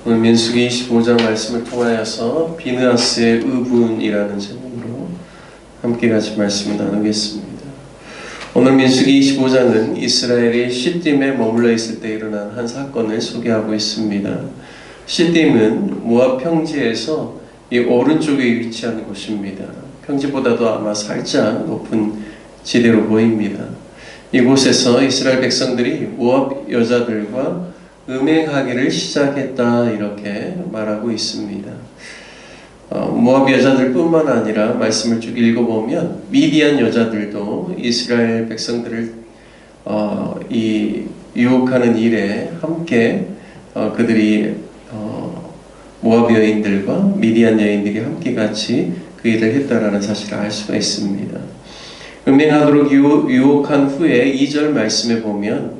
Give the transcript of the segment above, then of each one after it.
오늘 민수기 25장 말씀을 통하여서 비느하스의 의분이라는 제목으로 함께 같이 말씀을 나누겠습니다. 오늘 민수기 25장은 이스라엘이 시딤에 머물러 있을 때 일어난 한 사건을 소개하고 있습니다. 시딤은 모압 평지에서 이 오른쪽에 위치한 곳입니다. 평지보다도 아마 살짝 높은 지대로 보입니다. 이곳에서 이스라엘 백성들이 모압 여자들과 음행하기를 시작했다, 이렇게 말하고 있습니다. 모압 여자들뿐만 아니라 말씀을 쭉 읽어보면 미디안 여자들도 이스라엘 백성들을 이 유혹하는 일에 함께 그들이 모압 여인들과 미디안 여인들이 함께 같이 그 일을 했다라는 사실을 알 수가 있습니다. 음행하도록 유혹한 후에 2절 말씀에 보면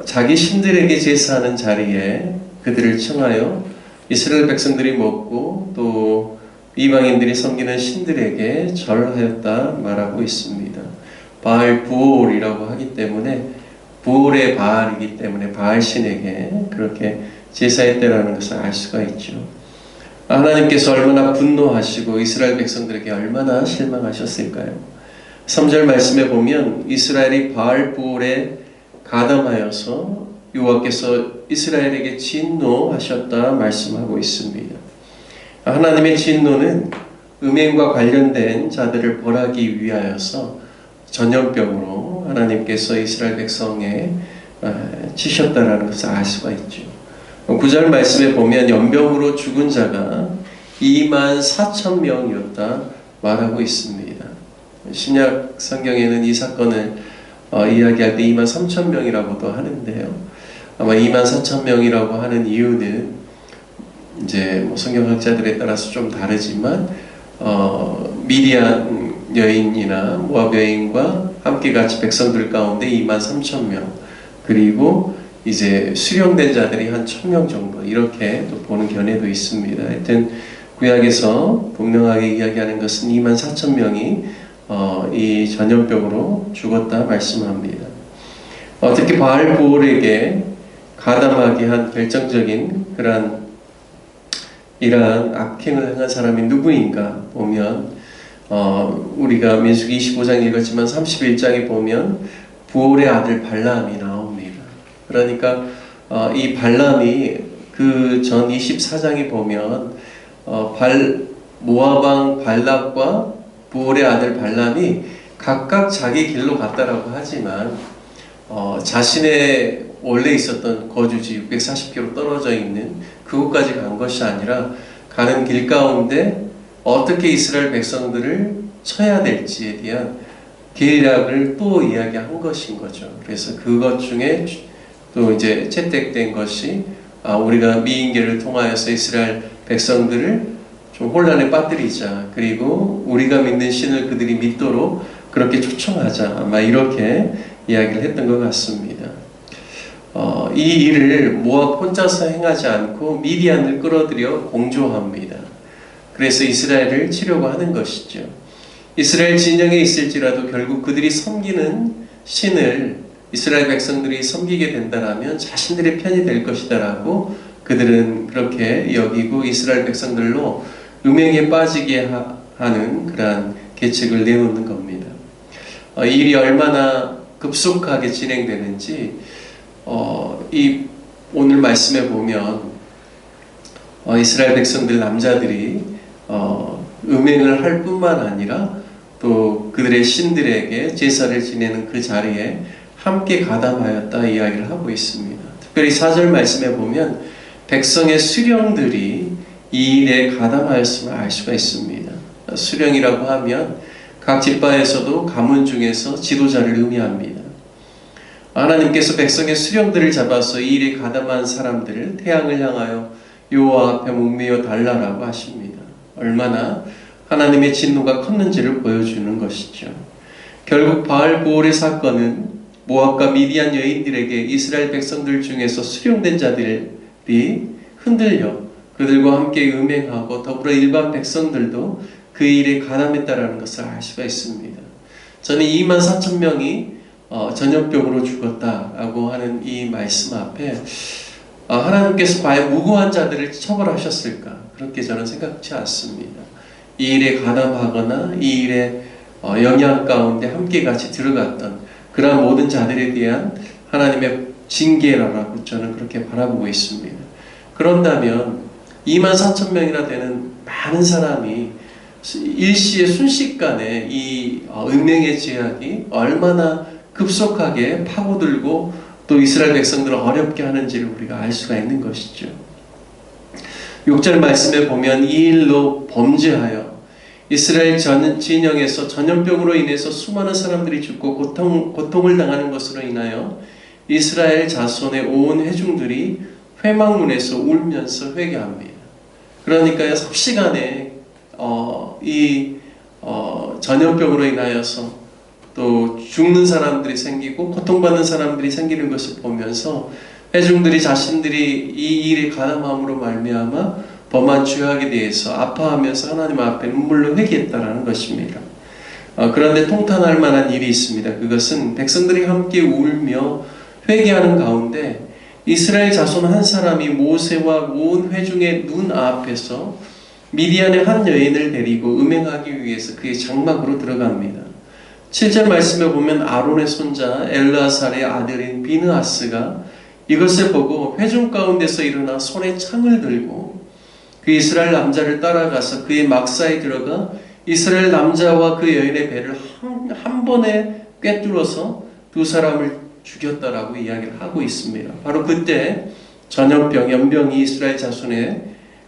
자기 신들에게 제사하는 자리에 그들을 청하여 이스라엘 백성들이 먹고 또 이방인들이 섬기는 신들에게 절하였다 말하고 있습니다. 바알 부올이라고 하기 때문에 부올의 바알이기 때문에 바알 신에게 그렇게 제사했다라는 것을 알 수가 있죠. 하나님께서 얼마나 분노하시고 이스라엘 백성들에게 얼마나 실망하셨을까요? 3절 말씀에 보면 이스라엘이 바알 부올에 가담하여서 여호와께서 이스라엘에게 진노하셨다 말씀하고 있습니다. 하나님의 진노는 음행과 관련된 자들을 벌하기 위하여서 전염병으로 하나님께서 이스라엘 백성에 치셨다라는 것을 알 수가 있죠. 9절 말씀에 보면 연병으로 죽은 자가 24,000명이었다 말하고 있습니다. 신약 성경에는 이 사건을 이야기할 때 23,000명이라고도 하는데요. 아마 24,000명이라고 하는 이유는 이제 성경학자들에 따라서 좀 다르지만 미디안 여인이나 모압 여인과 함께 같이 백성들 가운데 23,000명, 그리고 이제 수령된 자들이 한 1,000명 정도, 이렇게 또 보는 견해도 있습니다. 하여튼 구약에서 분명하게 이야기하는 것은 24,000명이 이 전염병으로 죽었다 말씀합니다. 특히 바알 부올에게 가담하게 한 결정적인 이러한 악행을 행한 사람이 누구인가 보면 우리가 민수기 25장 읽었지만 31장에 보면 부올의 아들 발람이 나옵니다. 그러니까 이 발람이 그 전 24장에 보면 모압 왕 발락과 부올의 아들 발람이 각각 자기 길로 갔다라고 하지만 자신의 원래 있었던 거주지 640km 떨어져 있는 그곳까지 간 것이 아니라 가는 길 가운데 어떻게 이스라엘 백성들을 쳐야 될지에 대한 계략을 또 이야기한 것인 거죠. 그래서 그것 중에 또 이제 채택된 것이 우리가 미인계를 통하여서 이스라엘 백성들을 좀 혼란에 빠뜨리자, 그리고 우리가 믿는 신을 그들이 믿도록 그렇게 초청하자, 아마 이렇게 이야기를 했던 것 같습니다. 이 일을 모압 혼자서 행하지 않고 미디안을 끌어들여 공조합니다. 그래서 이스라엘을 치려고 하는 것이죠. 이스라엘 진영에 있을지라도 결국 그들이 섬기는 신을 이스라엘 백성들이 섬기게 된다라면 자신들의 편이 될 것이다라고 그들은 그렇게 여기고 이스라엘 백성들로 음행에 빠지게 하는 그러한 계책을 내놓는 겁니다. 이 일이 얼마나 급속하게 진행되는지 이 오늘 말씀에 보면 이스라엘 백성들 남자들이 음행을 할 뿐만 아니라 또 그들의 신들에게 제사를 지내는 그 자리에 함께 가담하였다 이야기를 하고 있습니다. 특별히 4절 말씀에 보면 백성의 수령들이 이 일에 가담하였음을 알 수가 있습니다. 수령이라고 하면 각 지파에서도 가문 중에서 지도자를 의미합니다. 하나님께서 백성의 수령들을 잡아서 이 일에 가담한 사람들을 태양을 향하여 여호와 앞에 목매어 달라라고 하십니다. 얼마나 하나님의 진노가 컸는지를 보여주는 것이죠. 결국 바알 부올의 사건은 모압과 미디안 여인들에게 이스라엘 백성들 중에서 수령된 자들이 흔들려 그들과 함께 음행하고 더불어 일반 백성들도 그 일에 가담했다라는 것을 알 수가 있습니다. 저는 24,000명이 전염병으로 죽었다라고 하는 이 말씀 앞에 하나님께서 과연 무고한 자들을 처벌하셨을까? 그렇게 저는 생각지 않습니다. 이 일에 가담하거나 이 일에 영향 가운데 함께 같이 들어갔던 그러한 모든 자들에 대한 하나님의 징계라고 저는 그렇게 바라보고 있습니다. 그런다면 24,000명이나 되는 많은 사람이 일시의 순식간에 이 은행의 제약이 얼마나 급속하게 파고들고 또 이스라엘 백성들을 어렵게 하는지를 우리가 알 수가 있는 것이죠. 6절 말씀에 보면 이 일로 범죄하여 이스라엘 진영에서 전염병으로 인해서 수많은 사람들이 죽고 고통을 당하는 것으로 인하여 이스라엘 자손의 온 회중들이 회막문에서 울면서 회개합니다. 그러니까 삽시간에 전염병으로 인하여서 또 죽는 사람들이 생기고 고통받는 사람들이 생기는 것을 보면서 회중들이 자신들이 이 일에 가담함으로 말미암아 범한 죄악에 대해서 아파하면서 하나님 앞에 눈물로 회개했다라는 것입니다. 그런데 통탄할 만한 일이 있습니다. 그것은 백성들이 함께 울며 회개하는 가운데 이스라엘 자손 한 사람이 모세와 온 회중의 눈 앞에서 미디안의 한 여인을 데리고 음행하기 위해서 그의 장막으로 들어갑니다. 7절 말씀에 보면 아론의 손자 엘르아살의 아들인 비느하스가 이것을 보고 회중 가운데서 일어나 손에 창을 들고 그 이스라엘 남자를 따라가서 그의 막사에 들어가 이스라엘 남자와 그 여인의 배를 한 번에 꿰뚫어서 두 사람을 죽였다라고 이야기를 하고 있습니다. 바로 그때 전염병, 연병이 이스라엘 자손에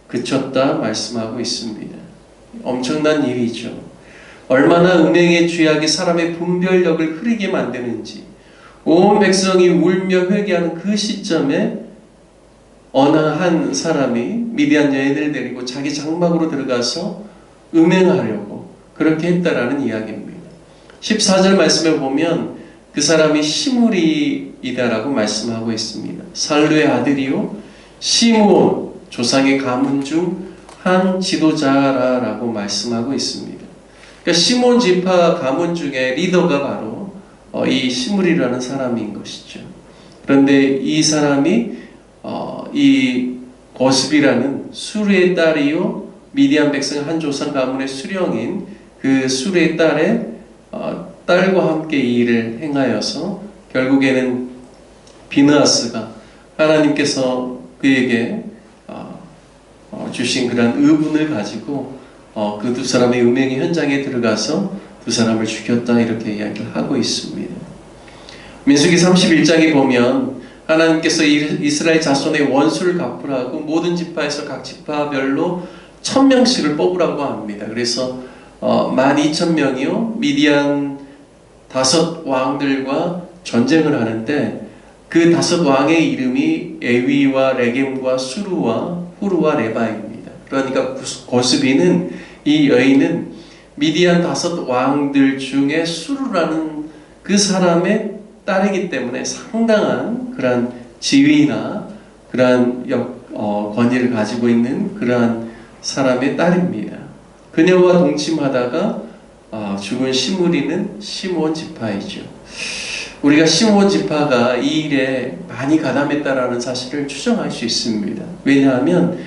그쳤다 말씀하고 있습니다. 엄청난 일이죠. 얼마나 음행의 죄악이 사람의 분별력을 흐리게 만드는지 온 백성이 울며 회개하는 그 시점에 어느 한 사람이 미디안 여인을 데리고 자기 장막으로 들어가서 음행하려고 그렇게 했다라는 이야기입니다. 14절 말씀에 보면 그 사람이 시므리이다라고 말씀하고 있습니다. 살루의 아들이요 시므온 조상의 가문 중 한 지도자라고 말씀하고 있습니다. 그러니까 시몬 지파 가문 중에 리더가 바로 이 시므리라는 사람인 것이죠. 그런데 이 사람이 이 고스비라는 수르의 딸이요 미디안 백성 한 조상 가문의 수령인 그 수르의 딸의 딸과 함께 이 일을 행하여서 결국에는 비느하스가 하나님께서 그에게 주신 그런 의분을 가지고 그 두 사람의 음행의 현장에 들어가서 두 사람을 죽였다 이렇게 이야기를 하고 있습니다. 민수기 31장에 보면 하나님께서 이스라엘 자손의 원수를 갚으라고 모든 지파에서 각 지파별로 1000명씩을 뽑으라고 합니다. 그래서 12,000명이요 미디안 5 왕들과 전쟁을 하는데 그 5 왕의 이름이 에위와 레겜과 수루와 후루와 레바입니다. 그러니까 고스비는 이 여인은 미디안 5 왕들 중에 수루라는 그 사람의 딸이기 때문에 상당한 그러한 지위나 그러한 권위를 가지고 있는 그러한 사람의 딸입니다. 그녀와 동침하다가 죽은 시므리는 시므온 지파이죠. 우리가 시므온 지파가 이 일에 많이 가담했다라는 사실을 추정할 수 있습니다. 왜냐하면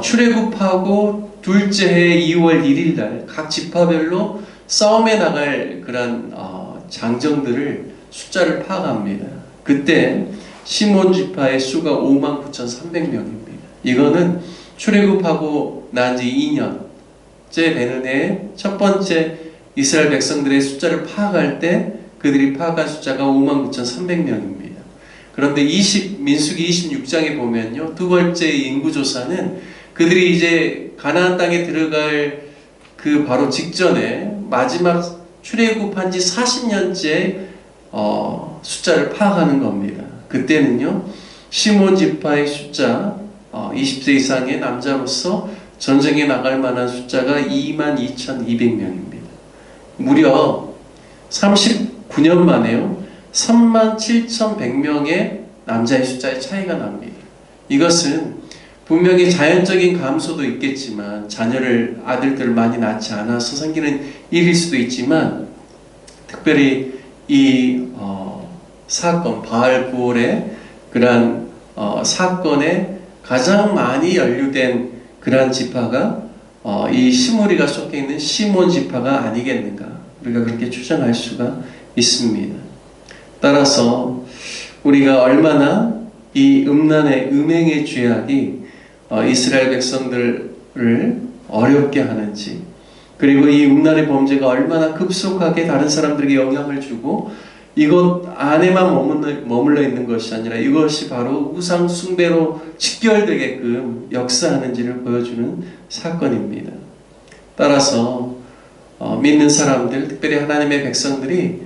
출애굽하고 둘째 해 2월 1일 날 각 지파별로 싸움에 나갈 그런 장정들을 숫자를 파악합니다. 그때 시므온 지파의 수가 59,300명입니다. 이거는 출애굽하고 난 지 2년째 되는 해에 첫 번째 이스라엘 백성들의 숫자를 파악할 때 그들이 파악한 숫자가 59,300명입니다. 그런데 민수기 26장에 보면요, 두 번째 인구조사는 그들이 이제 가나안 땅에 들어갈 그 바로 직전에 마지막 출애굽한 지 40년째 숫자를 파악하는 겁니다. 그때는요, 시몬 지파의 숫자 20세 이상의 남자로서 전쟁에 나갈 만한 숫자가 22,200명입니다. 무려 39년 만에요 37,100명의 남자의 숫자의 차이가 납니다. 이것은 분명히 자연적인 감소도 있겠지만 아들들을 많이 낳지 않아서 생기는 일일 수도 있지만 특별히 이 사건 바알 부올의 그러한 사건에 가장 많이 연루된 그러한 지파가 이 시므리가 속해 있는 시몬 지파가 아니겠는가, 우리가 그렇게 추정할 수가 있습니다. 따라서 우리가 얼마나 이 음행의 죄악이 이스라엘 백성들을 어렵게 하는지, 그리고 이 음란의 범죄가 얼마나 급속하게 다른 사람들에게 영향을 주고 이것 안에만 머물러 있는 것이 아니라 이것이 바로 우상 숭배로 직결되게끔 역사하는지를 보여주는 사건입니다. 따라서 믿는 사람들, 특별히 하나님의 백성들이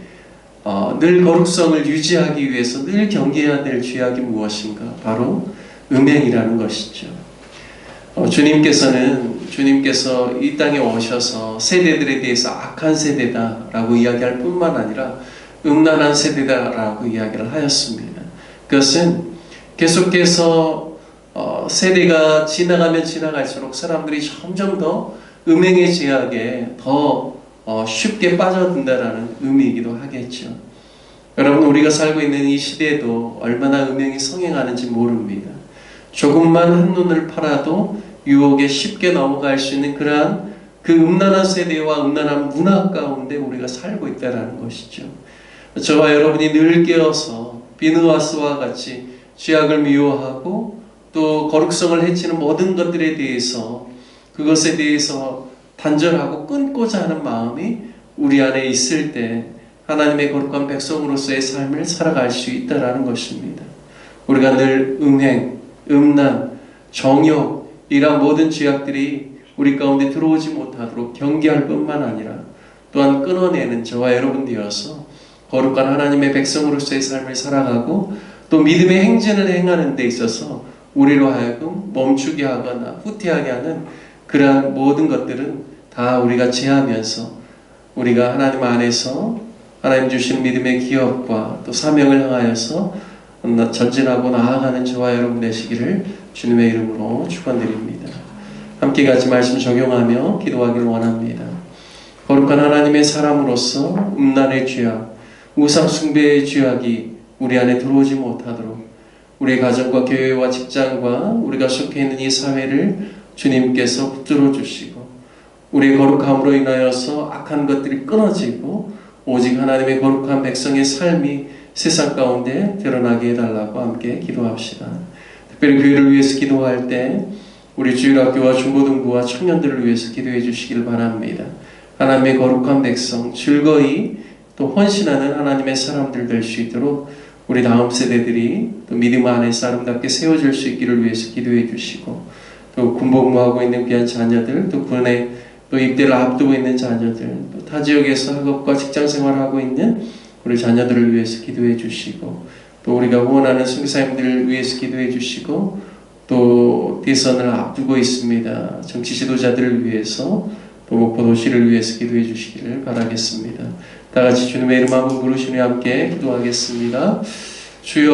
늘 거룩성을 유지하기 위해서 늘 경계해야 될 죄악이 무엇인가? 바로 음행이라는 것이죠. 주님께서 이 땅에 오셔서 세대들에 대해서 악한 세대다라고 이야기할 뿐만 아니라 음란한 세대다라고 이야기를 하였습니다. 그것은 계속해서 세대가 지나가면 지나갈수록 사람들이 점점 더 음행의 죄악에 더 쉽게 빠져든다라는 의미이기도 하겠죠. 여러분, 우리가 살고 있는 이 시대에도 얼마나 음행이 성행하는지 모릅니다. 조금만 한눈을 팔아도 유혹에 쉽게 넘어갈 수 있는 그러한 그 음란한 세대와 음란한 문화 가운데 우리가 살고 있다는 것이죠. 저와 여러분이 늘 깨어서 비느하스와 같이 죄악을 미워하고 또 거룩성을 해치는 모든 것들에 대해서, 그것에 대해서 단절하고 끊고자 하는 마음이 우리 안에 있을 때 하나님의 거룩한 백성으로서의 삶을 살아갈 수 있다는 것입니다. 우리가 늘 음행, 음란, 정욕, 이러한 모든 죄악들이 우리 가운데 들어오지 못하도록 경계할 뿐만 아니라 또한 끊어내는 저와 여러분 되어서 거룩한 하나님의 백성으로서의 삶을 살아가고 또 믿음의 행진을 행하는 데 있어서 우리로 하여금 멈추게 하거나 후퇴하게 하는 그러한 모든 것들은 다 우리가 제하면서 우리가 하나님 안에서 하나님 주시는 믿음의 기업과 또 사명을 향하여서 전진하고 나아가는 저와 여러분 되시기를 주님의 이름으로 축원드립니다. 함께 같이 말씀 적용하며 기도하기를 원합니다. 거룩한 하나님의 사람으로서 음란의 죄악, 우상 숭배의 죄악이 우리 안에 들어오지 못하도록 우리의 가정과 교회와 직장과 우리가 속해 있는 이 사회를 주님께서 붙들어 주시고 우리의 거룩함으로 인하여서 악한 것들이 끊어지고 오직 하나님의 거룩한 백성의 삶이 세상 가운데 드러나게 해달라고 함께 기도합시다. 특별히 교회를 위해서 기도할 때 우리 주일학교와 중고등부와 청년들을 위해서 기도해 주시길 바랍니다. 하나님의 거룩한 백성, 즐거이 또 헌신하는 하나님의 사람들 될 수 있도록 우리 다음 세대들이 또 믿음 안에서 아름답게 세워질 수 있기를 위해서 기도해 주시고, 또 군복무하고 있는 귀한 자녀들, 또 군에 또 입대를 앞두고 있는 자녀들, 또 타 지역에서 학업과 직장 생활을 하고 있는 우리 자녀들을 위해서 기도해 주시고, 또 우리가 후원하는 선교사님들을 위해서 기도해 주시고, 또 대선을 앞두고 있습니다. 정치 지도자들을 위해서 또 목포 도시를 위해서 기도해 주시기를 바라겠습니다. 다 같이 주님의 이름 한번 부르시며 함께 기도하겠습니다. 주여